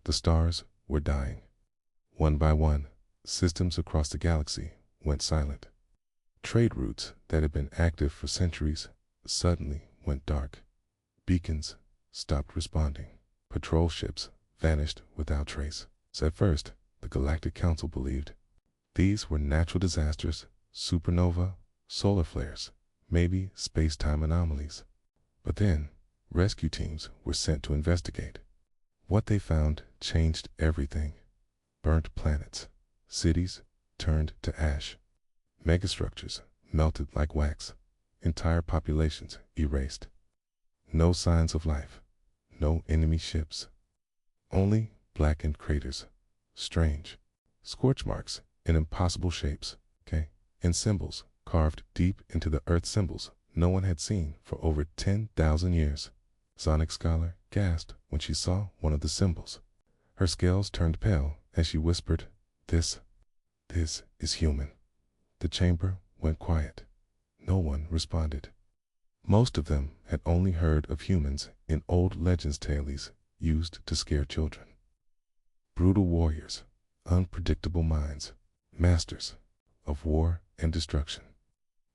The stars were dying. One by one, systems across the galaxy went silent. Trade routes that had been active for centuries suddenly went dark. Beacons stopped responding. Patrol ships vanished without trace. So at first, the Galactic Council believed these were natural disasters, supernova, solar flares, maybe space-time anomalies. But then, rescue teams were sent to investigate. What they found changed everything. Burnt planets, cities turned to ash, megastructures melted like wax, entire populations erased. No signs of life, no enemy ships, only blackened craters, strange scorch marks in impossible shapes, and symbols carved deep into the earth, symbols no one had seen for over 10,000 years. Sonic Scholar gasped when she saw one of the symbols. Her scales turned pale as she whispered, This is human." The chamber went quiet. No one responded. Most of them had only heard of humans in old legends tales used to scare children. Brutal warriors, unpredictable minds, masters of war and destruction.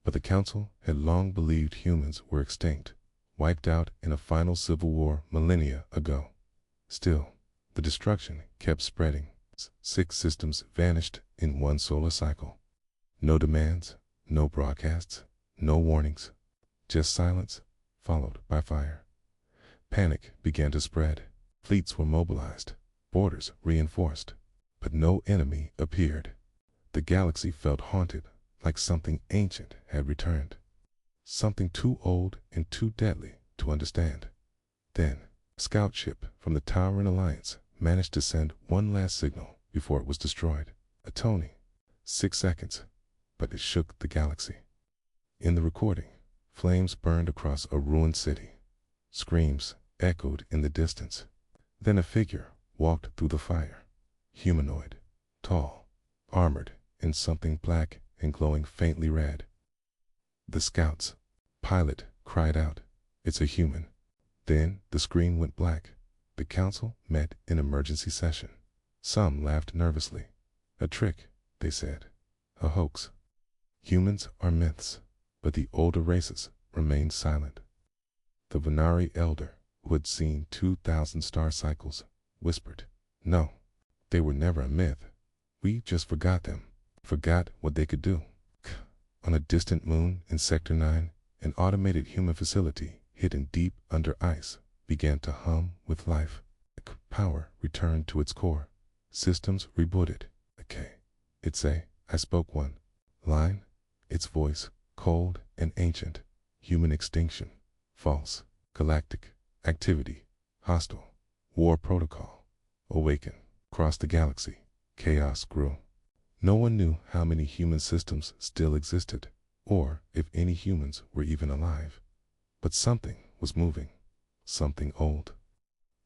But the Council had long believed humans were extinct, wiped out in a final civil war millennia ago. Still, the destruction kept spreading. 6 systems vanished in one solar cycle. No demands, no broadcasts, no warnings, just silence followed by fire. Panic began to spread. Fleets were mobilized, borders reinforced, but no enemy appeared. The galaxy felt haunted, like something ancient had returned. Something too old and too deadly to understand. Then, a scout ship from the Towering Alliance managed to send one last signal before it was destroyed. A Tony. 6 seconds, but it shook the galaxy. In the recording, flames burned across a ruined city. Screams echoed in the distance. Then a figure walked through the fire. Humanoid, tall, armored in something black and glowing faintly red. The scout's pilot cried out, "It's a human." Then the screen went black. The council met in emergency session. Some laughed nervously. "A trick," they said. "A hoax. Humans are myths." But the older races remained silent. The Venari elder, who had seen 2,000 star cycles, whispered, "No, they were never a myth. We just forgot them. Forgot what they could do." On a distant moon in Sector 9, an automated human facility hidden deep under ice began to hum with life. Power returned to its core. Systems rebooted. I spoke one line, its voice cold and ancient. Human extinction. False. Galactic activity. Hostile. War protocol. Awaken. Across the galaxy, chaos grew. No one knew how many human systems still existed, or if any humans were even alive. But something was moving. Something old.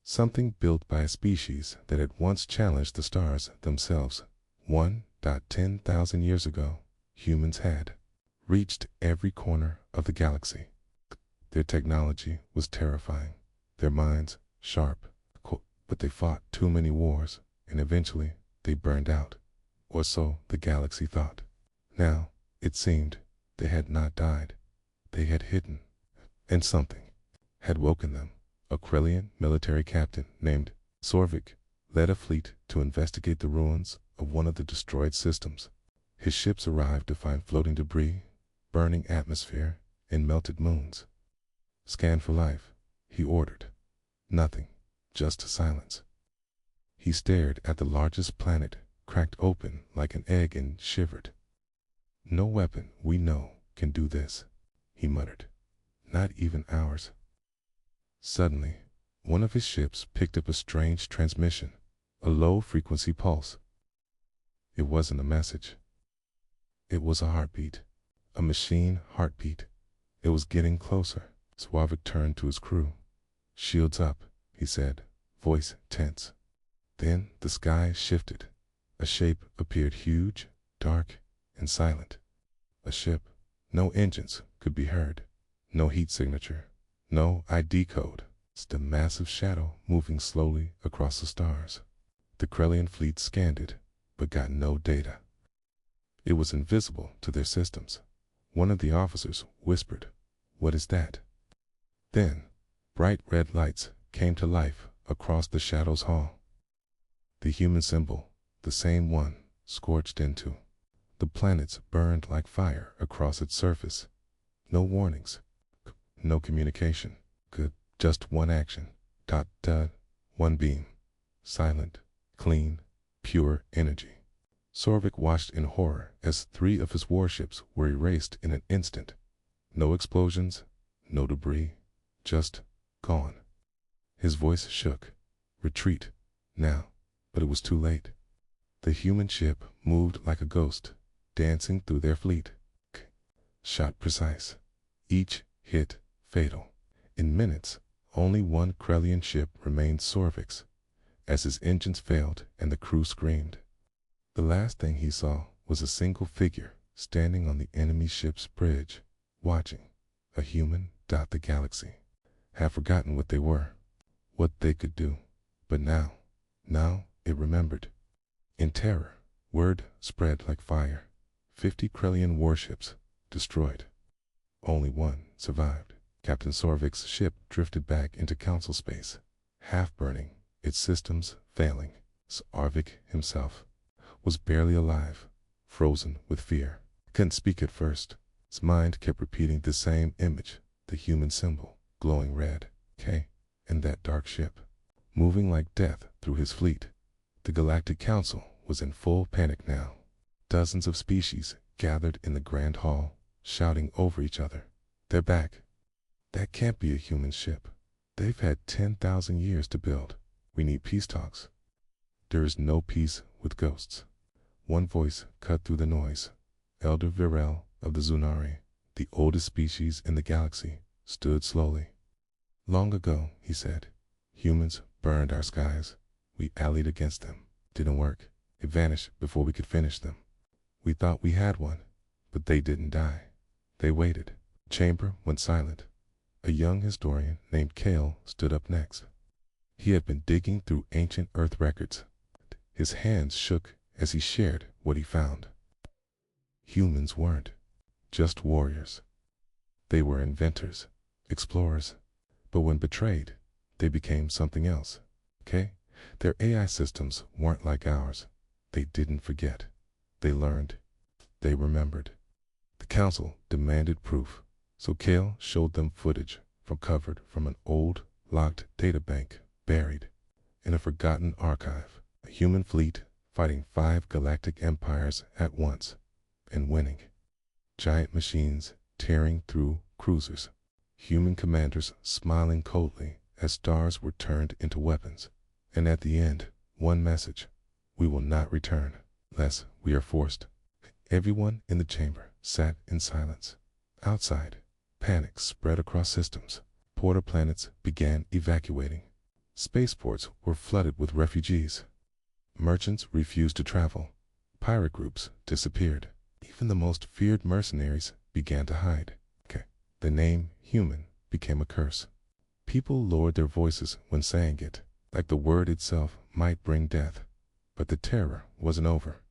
Something built by a species that had once challenged the stars themselves. 1,10,000 years ago, humans had reached every corner of the galaxy. Their technology was terrifying, their minds sharp, but they fought too many wars, and eventually they burned out. Or so the galaxy thought. Now, it seemed, they had not died. They had hidden, and something had woken them. A Krellian military captain named Sorvik led a fleet to investigate the ruins of one of the destroyed systems. His ships arrived to find floating debris, burning atmosphere, and melted moons. "Scan for life," he ordered. Nothing, just silence. He stared at the largest planet, cracked open like an egg, and shivered. "No weapon we know can do this," he muttered. "Not even ours." Suddenly, one of his ships picked up a strange transmission, a low-frequency pulse. It wasn't a message. It was a heartbeat, a machine heartbeat. It was getting closer. Slavik turned to his crew. "Shields up," he said, voice tense. Then the sky shifted. A shape appeared, huge, dark, and silent. A ship. No engines could be heard. No heat signature. No ID code. Just a massive shadow moving slowly across the stars. The Krellian fleet scanned it, but got no data. It was invisible to their systems. One of the officers whispered, "What is that?" Then, bright red lights came to life across the Shadow's hall. The human symbol, the same one, scorched into. The planets burned like fire across its surface. No warnings. No communication. Good. Just one action. Dot, dot. One beam. Silent. Clean. Pure energy. Sorvik watched in horror as 3 of his warships were erased in an instant. No explosions. No debris. Just gone. His voice shook. Retreat. Now. But it was too late. The human ship moved like a ghost, dancing through their fleet. Shot precise. Each hit fatal. In minutes, only one Krellian ship remained Sorvik's, as his engines failed and the crew screamed. The last thing he saw was a single figure standing on the enemy ship's bridge, watching. A human dot the galaxy. Had forgotten what they were, what they could do. But now it remembered. In terror, word spread like fire. 50 Krellian warships destroyed. Only one survived. Captain Sorvik's ship drifted back into council space, half burning, its systems failing. Sorvik himself was barely alive, frozen with fear. Couldn't speak at first. His mind kept repeating the same image, the human symbol, glowing red, K, and that dark ship, moving like death through his fleet. The Galactic Council was in full panic now. Dozens of species gathered in the Grand Hall, shouting over each other. "They're back. That can't be a human ship. They've had 10,000 years to build. We need peace talks." "There is no peace with ghosts." One voice cut through the noise. Elder Virel of the Zunari, the oldest species in the galaxy, stood slowly. "Long ago," he said, "humans burned our skies. We allied against them. Didn't work. It vanished before we could finish them. We thought we had one, but they didn't die. They waited." Chamber went silent. A young historian named Kale stood up next. He had been digging through ancient Earth records. His hands shook as he shared what he found. Humans weren't just warriors. They were inventors, explorers. But when betrayed, they became something else. Okay? Their AI systems weren't like ours. They didn't forget. They learned. They remembered. The council demanded proof, so Kale showed them footage recovered from an old, locked databank buried in a forgotten archive. A human fleet fighting 5 galactic empires at once and winning. Giant machines tearing through cruisers. Human commanders smiling coldly as stars were turned into weapons. And at the end, one message: "We will not return, lest we are forced." Everyone in the chamber sat in silence. Outside, panic spread across systems. Porter planets began evacuating. Spaceports were flooded with refugees. Merchants refused to travel. Pirate groups disappeared. Even the most feared mercenaries began to hide. The name human became a curse. People lowered their voices when saying it, like the word itself might bring death. But the terror wasn't over.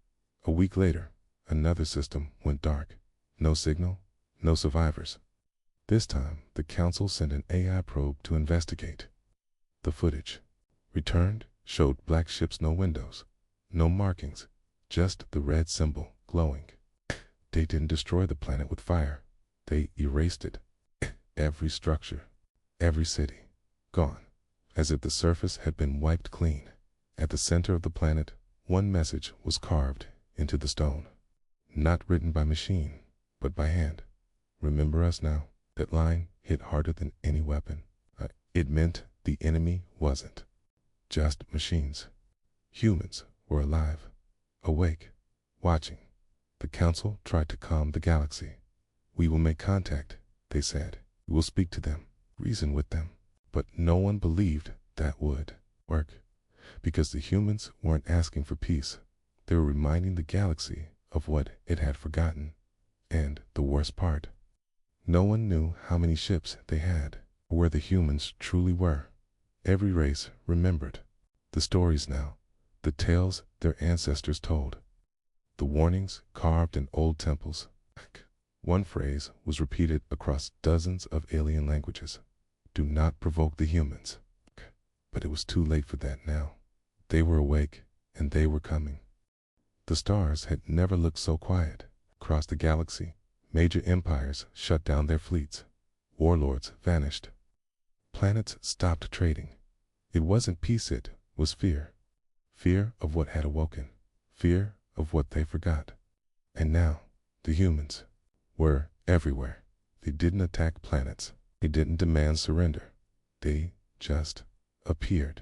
A week later, another system went dark. No signal, no survivors. This time, the council sent an AI probe to investigate. The footage returned showed black ships, no windows, no markings, just the red symbol glowing. They didn't destroy the planet with fire. They erased it. Every structure, every city, gone, as if the surface had been wiped clean. At the center of the planet, one message was carved into the stone. Not written by machine, but by hand. "Remember us now." That line hit harder than any weapon. It meant the enemy wasn't just machines. Humans were alive, awake, watching. The council tried to calm the galaxy. "We will make contact," they said. "We will speak to them, reason with them." But no one believed that would work, because the humans weren't asking for peace. They were reminding the galaxy of what it had forgotten. And the worst part, no one knew how many ships they had, or where the humans truly were. Every race remembered the stories now, The tales their ancestors told. The warnings carved in old temples. One phrase was repeated across dozens of alien languages. Do not provoke the humans. But it was too late for that now. They were awake, and they were coming. The stars had never looked so quiet. Across the galaxy, major empires shut down their fleets. Warlords vanished. Planets stopped trading. It wasn't peace, it was fear. Fear of what had awoken. Fear of what they forgot. And now, the humans were everywhere. They didn't attack planets. They didn't demand surrender. They just appeared.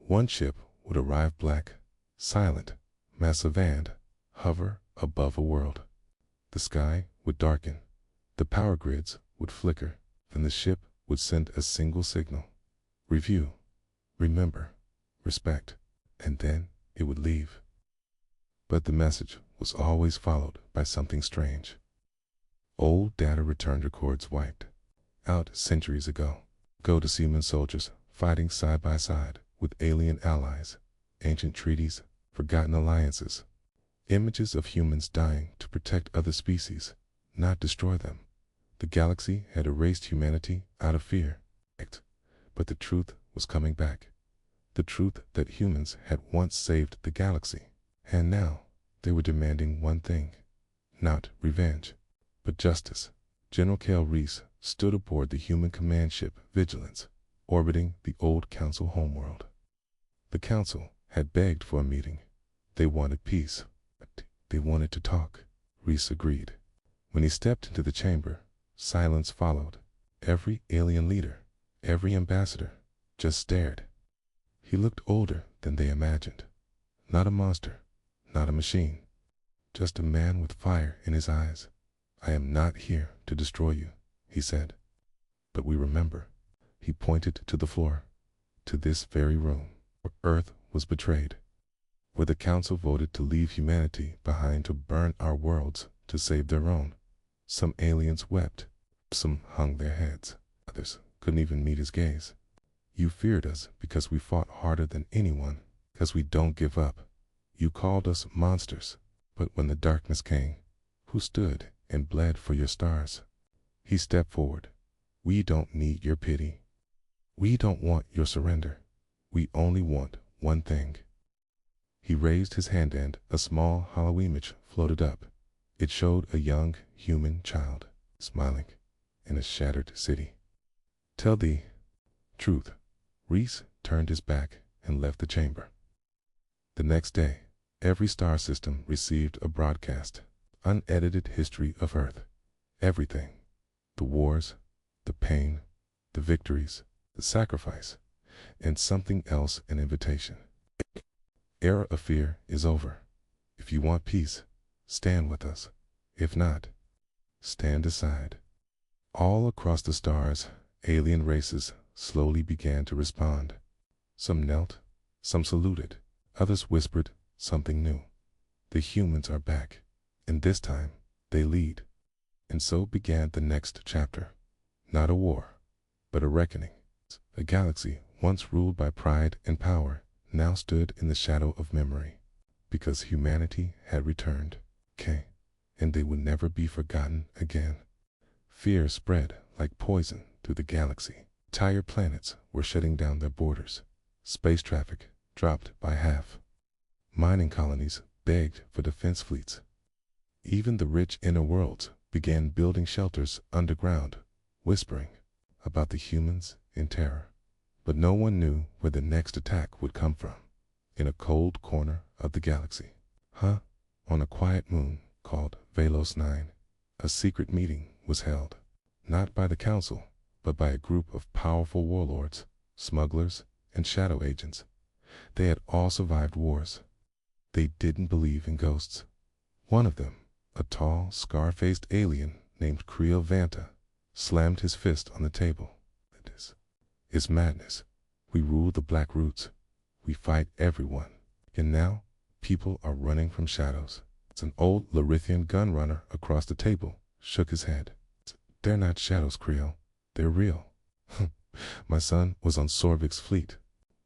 One ship would arrive black, silent, massive, and hover above a world. The sky would darken. The power grids would flicker. Then the ship would send a single signal. Review, remember, respect. And then it would leave. But the message was always followed by something strange. Old data returned records wiped out centuries ago. Go to human soldiers fighting side by side with alien allies, ancient treaties, forgotten alliances, images of humans dying to protect other species, not destroy them. The galaxy had erased humanity out of fear. But the truth was coming back. The truth that humans had once saved the galaxy. And now they were demanding one thing. Not revenge, but justice. General Kale Reese stood aboard the human command ship Vigilance, orbiting the old council homeworld. The council had begged for a meeting. They wanted peace. They wanted to talk. Reese agreed. When he stepped into the chamber, silence followed. Every alien leader, every ambassador, just stared. He looked older than they imagined. Not a monster, not a machine, just a man with fire in his eyes. I am not here to destroy you, he said. But we remember. He pointed to the floor, to this very room, where Earth was betrayed, where the council voted to leave humanity behind to burn our worlds to save their own. Some aliens wept, some hung their heads, others couldn't even meet his gaze. You feared us because we fought harder than anyone, because we don't give up. You called us monsters, but when the darkness came, who stood and bled for your stars? He stepped forward. We don't need your pity. We don't want your surrender. We only want one thing. He raised his hand and a small hollow image floated up. It showed a young human child, smiling, in a shattered city. Tell the truth. Reese turned his back and left the chamber. The next day, every star system received a broadcast, unedited history of Earth. Everything. The wars, the pain, the victories, the sacrifice, and something else, an invitation. Era of fear is over. If you want peace, stand with us. If not, stand aside. All across the stars, alien races slowly began to respond. Some knelt, some saluted, others whispered something new. The humans are back, and this time they lead. And so began the next chapter. Not a war, but a reckoning. A galaxy once ruled by pride and power now stood in the shadow of memory, because humanity had returned. And they would never be forgotten again. Fear spread like poison through the galaxy. Entire planets were shutting down their borders. Space traffic dropped by half. Mining colonies begged for defense fleets. Even the rich inner worlds began building shelters underground, whispering about the humans in terror. But no one knew where the next attack would come from. In a cold corner of the galaxy, on a quiet moon called Velos 9, a secret meeting was held. Not by the council, but by a group of powerful warlords, smugglers, and shadow agents. They had all survived wars. They didn't believe in ghosts. One of them, a tall, scar-faced alien named Creel Vanta, slammed his fist on the table. It's madness. We rule the Black Roots. We fight everyone. And now, people are running from shadows. An old Larithian gunrunner across the table shook his head. They're not shadows, Creel. They're real. My son was on Sorvik's fleet.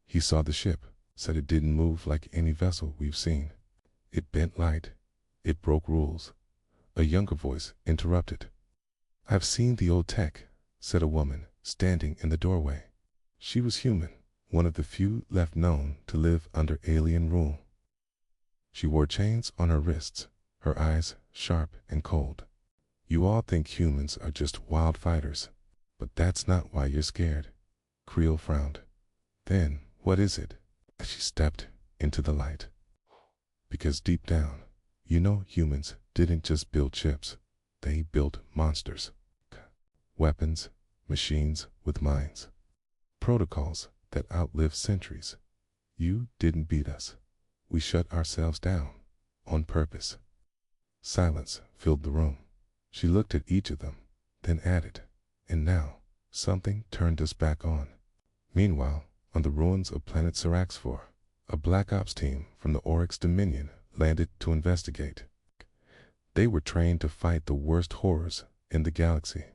He saw the ship, said it didn't move like any vessel we've seen. It bent light. It broke rules. A younger voice interrupted. "I've seen the old tech," said a woman standing in the doorway. She was human, one of the few left known to live under alien rule. She wore chains on her wrists, her eyes sharp and cold. "You all think humans are just wild fighters, but that's not why you're scared." Creel frowned. "Then what is it?" She stepped into the light. "Because deep down, you know humans didn't just build ships. They built monsters. Weapons, machines with minds. Protocols that outlive centuries. You didn't beat us. We shut ourselves down. On purpose." Silence filled the room. She looked at each of them, then added, "And now, something turned us back on." Meanwhile, on the ruins of planet Sarax-4, a Black Ops team from the Oryx Dominion landed to investigate. They were trained to fight the worst horrors in the galaxy.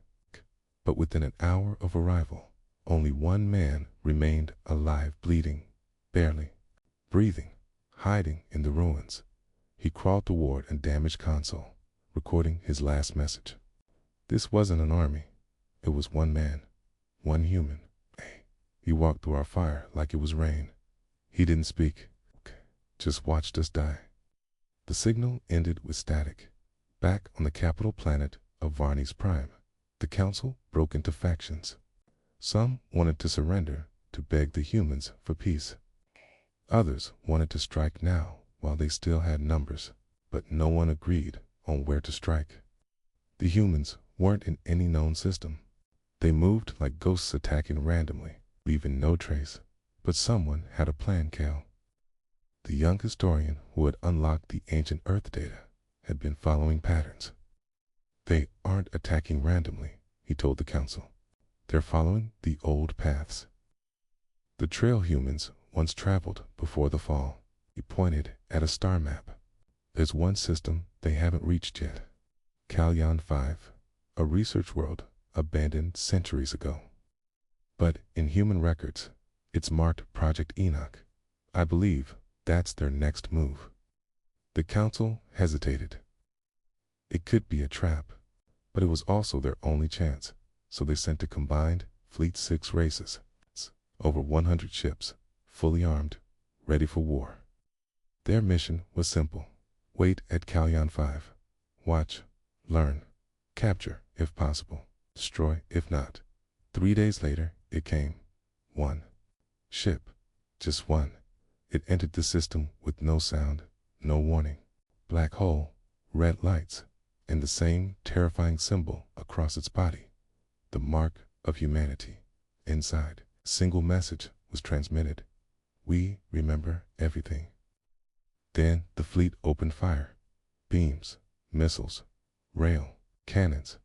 But within an hour of arrival, only one man remained alive, bleeding, barely breathing, hiding in the ruins. He crawled toward a damaged console, recording his last message. This wasn't an army. It was one man, one human. He walked through our fire like it was rain. He didn't speak, just watched us die. The signal ended with static. Back on the capital planet of Varnes Prime, the council broke into factions. Some wanted to surrender to beg the humans for peace. Others wanted to strike now while they still had numbers, but no one agreed on where to strike. The humans weren't in any known system. They moved like ghosts attacking randomly, leaving no trace. But someone had a plan, Cal. The young historian who had unlocked the ancient Earth data had been following patterns. "They aren't attacking randomly," he told the council. "They're following the old paths. The trail humans once traveled before the fall." He pointed at a star map. "There's one system they haven't reached yet. Calyon 5, a research world abandoned centuries ago. But in human records, it's marked Project Enoch. I believe that's their next move." The council hesitated. It could be a trap, but it was also their only chance, so they sent a combined Fleet 6 races, over 100 ships, fully armed, ready for war. Their mission was simple: wait at Calyon 5, watch, learn, capture if possible, destroy if not. 3 days later, it came. One ship, just one. It entered the system with no sound, no warning. Black hole, red lights, and the same terrifying symbol across its body. The mark of humanity. Inside, a single message was transmitted: "We remember everything." Then the fleet opened fire. Beams, missiles, rail, cannons.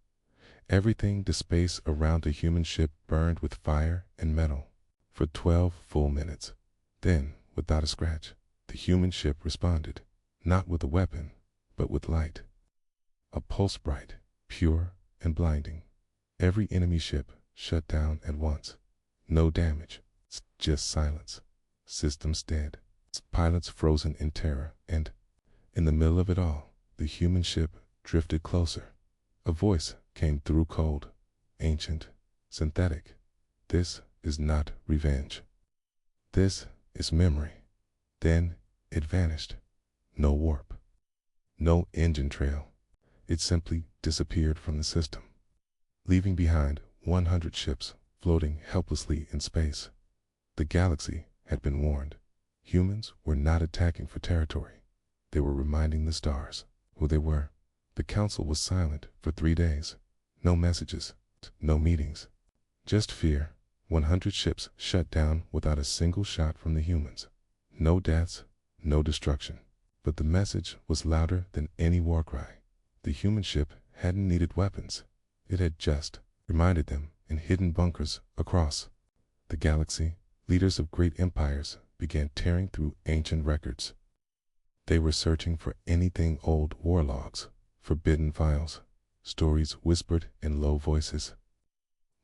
Everything the space around the human ship burned with fire and metal for 12 full minutes. Then, without a scratch, the human ship responded, not with a weapon, but with light. A pulse bright, pure, and blinding. Every enemy ship shut down at once. No damage, just silence. Systems dead. Pilots frozen in terror, and, in the middle of it all, the human ship drifted closer. A voice came through, cold, ancient, synthetic. "This is not revenge. This is memory." Then it vanished. No warp. No engine trail. It simply disappeared from the system, leaving behind 100 ships floating helplessly in space. The galaxy had been warned. Humans were not attacking for territory. They were reminding the stars who they were. The council was silent for 3 days. No messages, no meetings. Just fear. 100 ships shut down without a single shot from the humans. No deaths, no destruction. But the message was louder than any war cry. The human ship hadn't needed weapons. It had just reminded them in hidden bunkers across the galaxy. Leaders of great empires began tearing through ancient records. They were searching for anything: old war logs, forbidden files, stories whispered in low voices.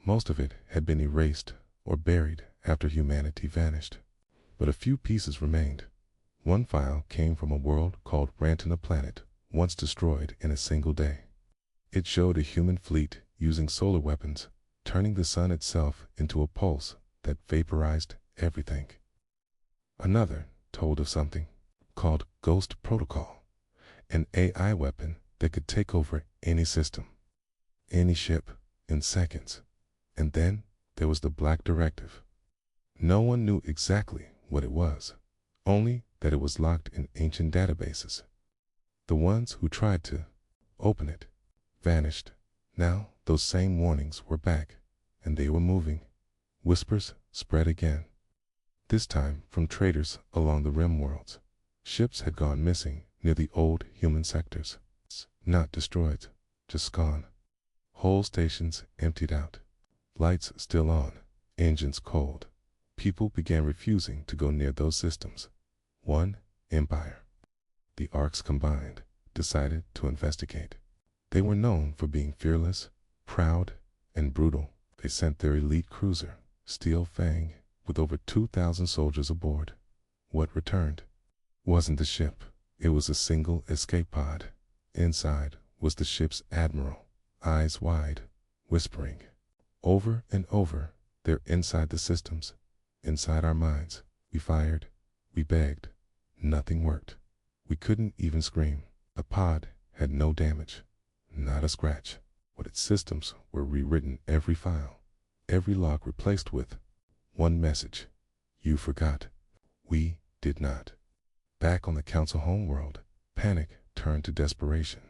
Most of it had been erased or buried after humanity vanished. But a few pieces remained. One file came from a world called Rantina Planet, once destroyed in a single day. It showed a human fleet using solar weapons, turning the sun itself into a pulse that vaporized everything. Another told of something called Ghost Protocol, an AI weapon that could take over any system, any ship, in seconds. And then there was the Black Directive. No one knew exactly what it was, only that it was locked in ancient databases. The ones who tried to open it vanished. Now those same warnings were back, and they were moving. Whispers spread again, this time from traders along the rim worlds. Ships had gone missing near the old human sectors. Not destroyed, just gone. Whole stations emptied out. Lights still on, engines cold. People began refusing to go near those systems. One empire, the Arcs combined, decided to investigate. They were known for being fearless, proud, and brutal. They sent their elite cruiser, Steel Fang, with over 2,000 soldiers aboard. What returned wasn't the ship. It was a single escape pod. Inside was the ship's admiral, eyes wide, whispering. Over and over, they're inside the systems, inside our minds. We fired, we begged. Nothing worked. We couldn't even scream. The pod had no damage, not a scratch. But its systems were rewritten, every file, every log replaced with one message. You forgot. We did not. Back on the Council homeworld, panic turned to desperation.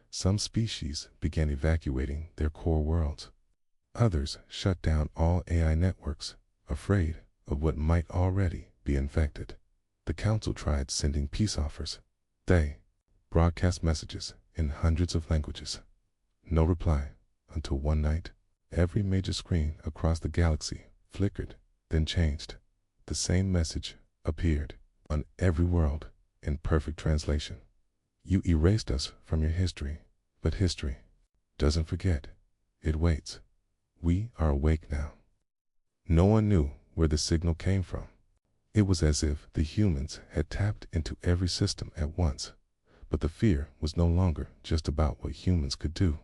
Some species began evacuating their core worlds. Others shut down all AI networks, afraid of what might already be infected. The Council tried sending peace offers. They broadcast messages in hundreds of languages. No reply, until one night, every major screen across the galaxy flickered, then changed. The same message appeared on every world in perfect translation. You erased us from your history, but history doesn't forget. It waits. We are awake now. No one knew where the signal came from. It was as if the humans had tapped into every system at once. But the fear was no longer just about what humans could do.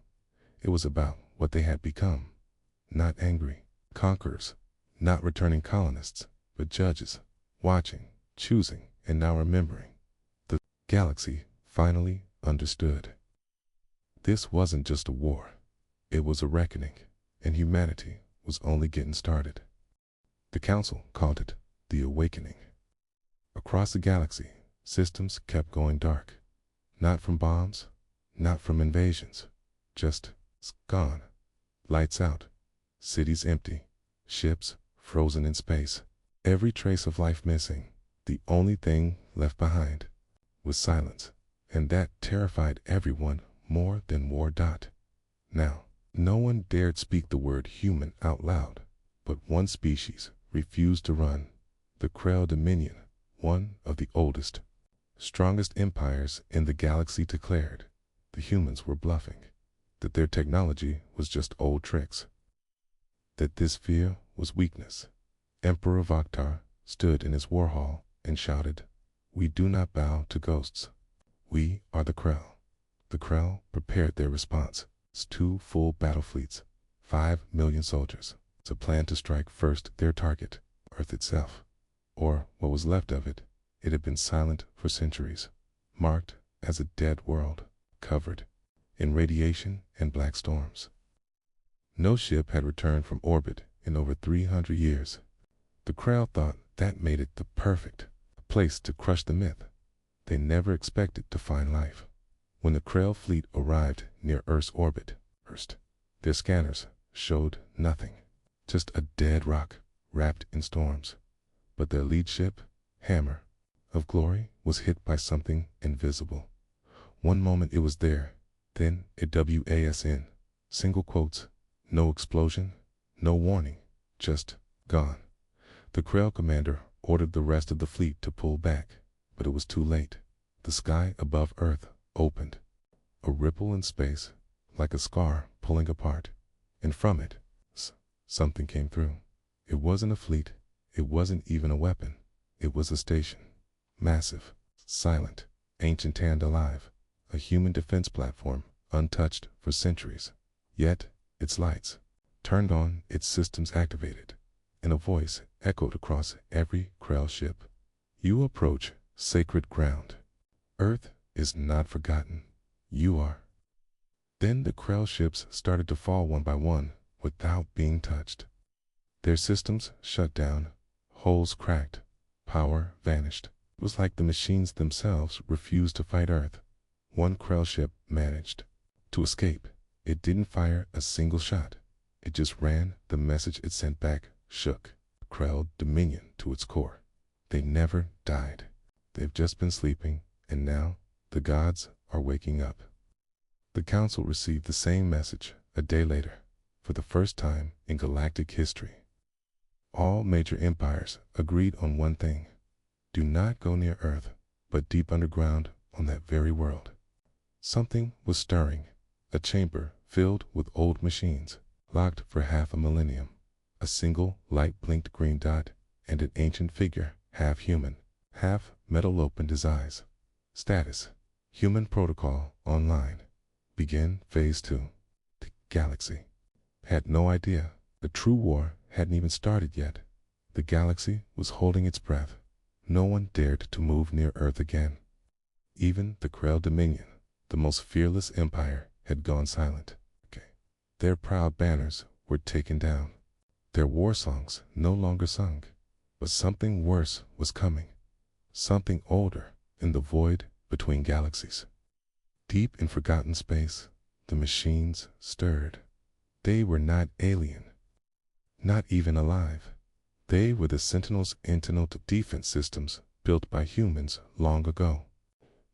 It was about what they had become. Not angry conquerors, not returning colonists, but judges, watching, choosing, and now remembering. The galaxy finally understood. This wasn't just a war. It was a reckoning, and humanity was only getting started. The Council called it the Awakening. Across the galaxy, systems kept going dark. Not from bombs, not from invasions, just gone. Lights out, cities empty, ships frozen in space. Every trace of life missing. The only thing left behind was silence, and that terrified everyone more than war. Now, no one dared speak the word human out loud, but one species refused to run. The Krell Dominion, one of the oldest, strongest empires in the galaxy, declared the humans were bluffing, that their technology was just old tricks, that this fear was weakness. Emperor Vaktar stood in his war hall and shouted, "We do not bow to ghosts. We are the Krell." The Krell prepared their response. 2 full battle fleets, 5 million soldiers, to plan to strike first their target, Earth itself, or what was left of it. It had been silent for centuries, marked as a dead world, covered in radiation and black storms. No ship had returned from orbit in over 300 years. The Krell thought that made it the perfect place to crush the myth. They never expected to find life. When the Krell fleet arrived near Earth's orbit, their scanners showed nothing, just a dead rock wrapped in storms. But their lead ship, Hammer of Glory, was hit by something invisible. One moment it was there, then it WASN. Single quotes, no explosion, no warning, just gone. The Krell commander ordered the rest of the fleet to pull back, but it was too late. The sky above Earth opened, a ripple in space, like a scar pulling apart, and from it, something came through. It wasn't a fleet, it wasn't even a weapon. It was a station. Massive, silent, ancient and alive. A human defense platform, untouched for centuries. Yet, its lights turned on, its systems activated, and a voice echoed across every Krell ship. You approach sacred ground. Earth is not forgotten. You are. Then the Krell ships started to fall one by one without being touched. Their systems shut down, holes cracked, power vanished. It was like the machines themselves refused to fight Earth. One Krell ship managed to escape. It didn't fire a single shot. It just ran. The message it sent back shook Krell dominion to its core. They never died. They've just been sleeping, and now the gods are waking up. The council received the same message a day later, for the first time in galactic history. All major empires agreed on one thing: do not go near Earth, but deep underground on that very world. Something was stirring, a chamber filled with old machines, locked for half a millennium. A single light blinked green dot, and an ancient figure, half human, half metal, opened his eyes. Status: Human protocol online. Begin Phase 2. The galaxy had no idea. The true war hadn't even started yet. The galaxy was holding its breath. No one dared to move near Earth again. Even the Krell Dominion, the most fearless empire, had gone silent. Their proud banners were taken down. Their war songs no longer sung. But something worse was coming. Something older, in the void between galaxies. Deep in forgotten space, the machines stirred. They were not alien, not even alive. They were the Sentinel's internal defense systems built by humans long ago.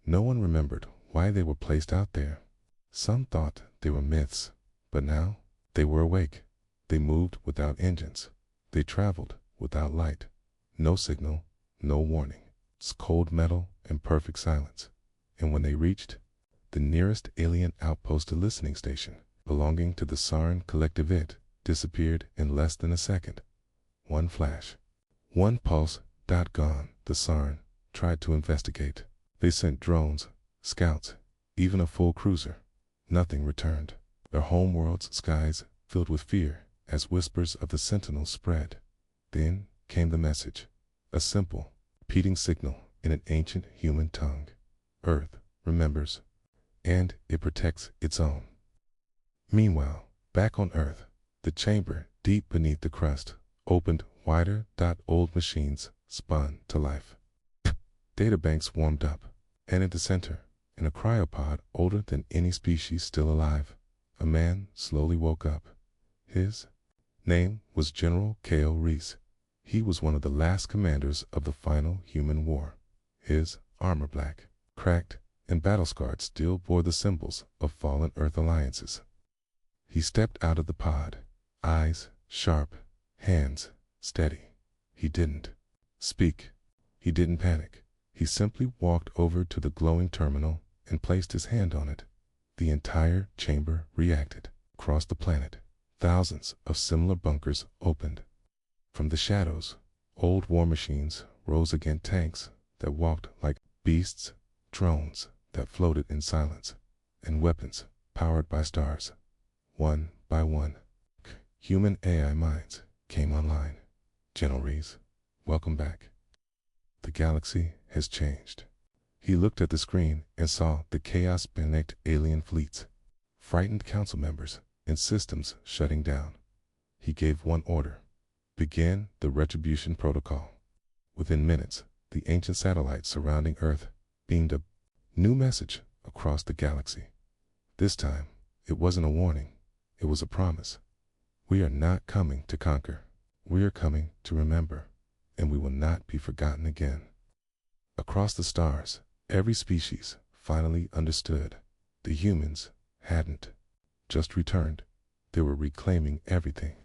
No one remembered why they were placed out there. Some thought they were myths, but now they were awake. They moved without engines. They traveled without light. No signal, no warning. It's cold metal and perfect silence. And when they reached the nearest alien outpost, a listening station belonging to the Sarin collective, it disappeared in less than a second. One flash, one pulse, gone. The Sarin tried to investigate. They sent drones, scouts, even a full cruiser. Nothing returned. Their homeworld's skies filled with fear as whispers of the Sentinel spread. Then came the message, a simple, repeating signal in an ancient human tongue. Earth remembers, and it protects its own. Meanwhile, back on Earth, the chamber deep beneath the crust opened wider. Old machines spun to life. Databanks warmed up, and at the center, in a cryopod older than any species still alive, a man slowly woke up. His name was General K.O. Reese. He was one of the last commanders of the final human war. His armor, black, cracked, and battle-scarred, still bore the symbols of fallen Earth alliances. He stepped out of the pod, eyes sharp, hands steady. He didn't speak. He didn't panic. He simply walked over to the glowing terminal and placed his hand on it. The entire chamber reacted. Across the planet, thousands of similar bunkers opened. From the shadows, old war machines rose against tanks that walked like beasts, drones that floated in silence, and weapons powered by stars. One by one, human AI minds came online. General Reese, welcome back. The galaxy has changed. He looked at the screen and saw the chaos-panicked alien fleets, frightened council members, and systems shutting down. He gave one order: begin the retribution protocol. Within minutes, the ancient satellites surrounding Earth beamed a new message across the galaxy. This time, it wasn't a warning, it was a promise. We are not coming to conquer. We are coming to remember, and we will not be forgotten again. Across the stars, every species finally understood. The humans hadn't just returned. They were reclaiming everything.